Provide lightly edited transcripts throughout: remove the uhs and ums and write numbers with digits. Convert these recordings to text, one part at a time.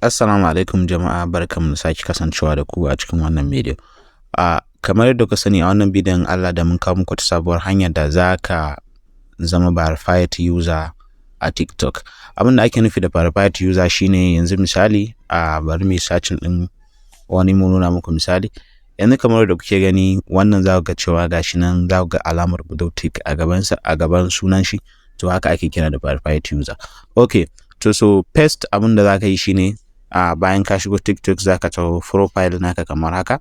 Assalamu alaikum jama'a, barkanmu da sake kasancewa da ku a cikin wannan bidiyo. Kamar yadda ku sani a wannan bidiyon Allah da mun kawo muku ta sabuwar hanyar da za ka zama verified user a TikTok. Abin da ake nufi da verified user shine yanzu misali bari mu searching din wani mu nuna muku misali. Yanzu kamar da kuke gani wannan za ku ga cewa gashi nan za ku ga alamar blue tick a gaban sunan shi, to haka ake kira da verified user. Okay, so paste abin da za ka yi shine bayan ka shigo TikTok za ka taho profile naka kamar haka,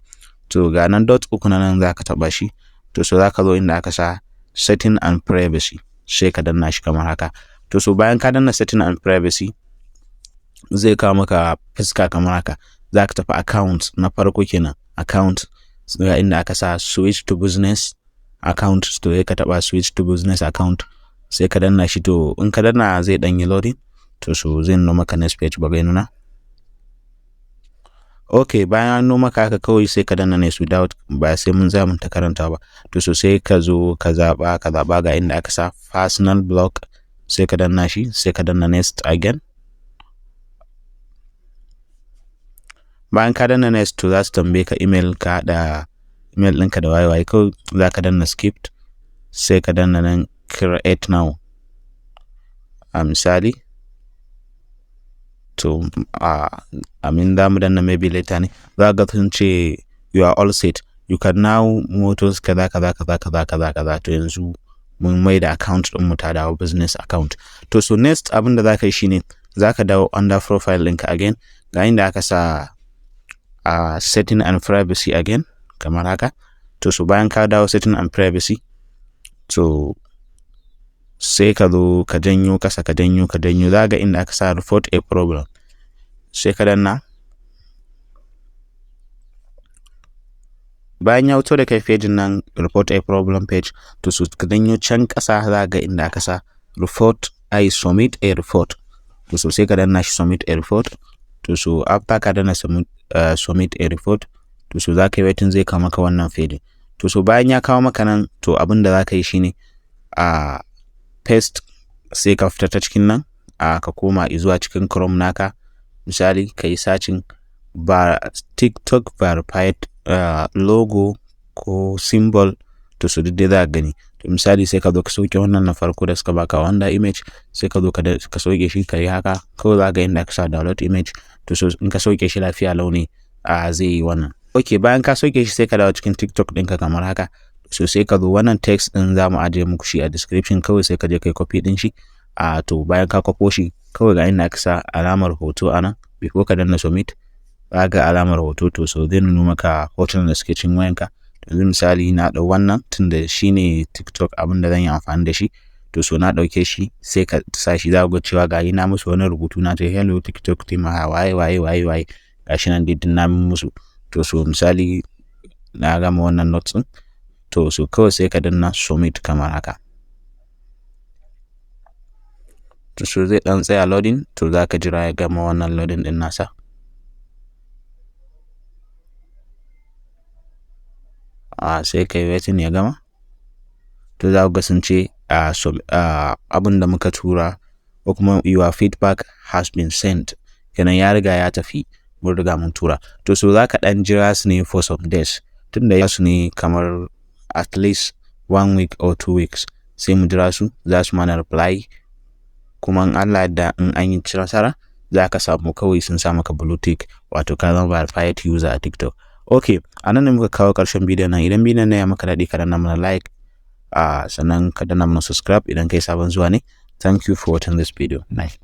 to ga nan dot uku nan za ka taba shi, to so za ka zo inda aka sa setting and privacy sai ka danna shi kamar haka. To so bayan ka danna setting and privacy zai kawo maka fuska kamar haka, za ka tafi account na farko kenan, account ga inda aka sa switch to business account, to sai ka taba switch to business account sai ka danna shi. To in ka danna zai dan yi loading, to so zai nuna maka next page ba ga nuna. Okay, bayan an noma ka haka kawai sai ka danna next without, ba sai mun za mun ta karanta ba. To so sai ka zo ka zaba ga inda aka sa personal blog sai ka danna shi, sai ka danna next again. Bayan ka danna next to za su tambaye ka email, ka da email ɗinka da waye kawai za ka danna skipped sai ka danna nan create now a misali. To amin da mu danna maybe later ne za ga sun ce you are all set, you can now motors kaza. To yanzu mun mai da account din mu ta dawo business account. To so next abin da za ka yi shine za ka dawo under profile ɗinka again, ga inda aka sa setting and privacy again kamar haka. To so bayan ka dawo setting and privacy, to sai ka zo ka janyo kasa, ka janyo za ga inda aka sa report a problem sai ka danna. Bayan ya wuto da kai page nan report a problem page, to so ka danyo can kasa za ga inda aka sa report submit a report, to so sai ka danna shi submit a report. To so after ka danna submit a report, to so za ka yi waiting zai kawo maka wannan page. To so bayan ya kawo maka nan, to abin da za ka yi shine paste sai ka fita ta cikin nan ka koma zuwa cikin Chrome naka, misali ka yi searching TikTok verified logo ko symbol, to so duk dai za ka gani. To misali sai ka zo ka sauke wannan na farko da suka baka wanda image, sai ka zo ka sauke shi ka yi haka kawai za ga inda ka sa download image. To so in ka sauke shi lafiya launi zai yi wannan. Okay, bayan ka sauke shi sai ka dawo cikin TikTok ɗinka kamar haka. So sai ka zo wannan text din za mu ajiye muku shi a description, kawai sai ka je kai copy din shi. To bayan ka copy shi kawai ga inda ka sa alamar hoto anan, before ka danna submit za ga alamar hoto, to so zai nuna maka hotunan da suke cikin wayanka. Yanzu misali na dau wannan tunda shine TikTok abin da zan yi amfani da shi, to so na dauke shi sai ka sa shi, za ga cewa ga na musu wani rubutu na ce hello TikTok team waye gashi nan dai na musu. To so misali na gama wannan notes din, to so kawai sai ka danna submit kamar haka. To so zai dan tsaya loading, to za ka jira ya gama wannan loading din nasa. Sai kai waiting ya gama, to za ku ga sun ce abin da muka tura ko kuma your feedback has been sent, kenan ya riga ya tafi, mun riga mun tura. To so za ka dan jira su ne for some days, tunda ya su ne kamar at least 1 week or 2 weeks, sai mu jira su za su mana reply. Kuma in Allah da in an yi nasara za ka samu kawai sun sa maka blue tick, wato ka zama verified user a TikTok. Okay, anan ne muka kawo karshen bidiyon nan. Idan bidiyon nan ya maka daɗi ka danna mana like, sannan ka danna mana subscribe idan kai sabon zuwa ne. Thank you for watching this video. Bye.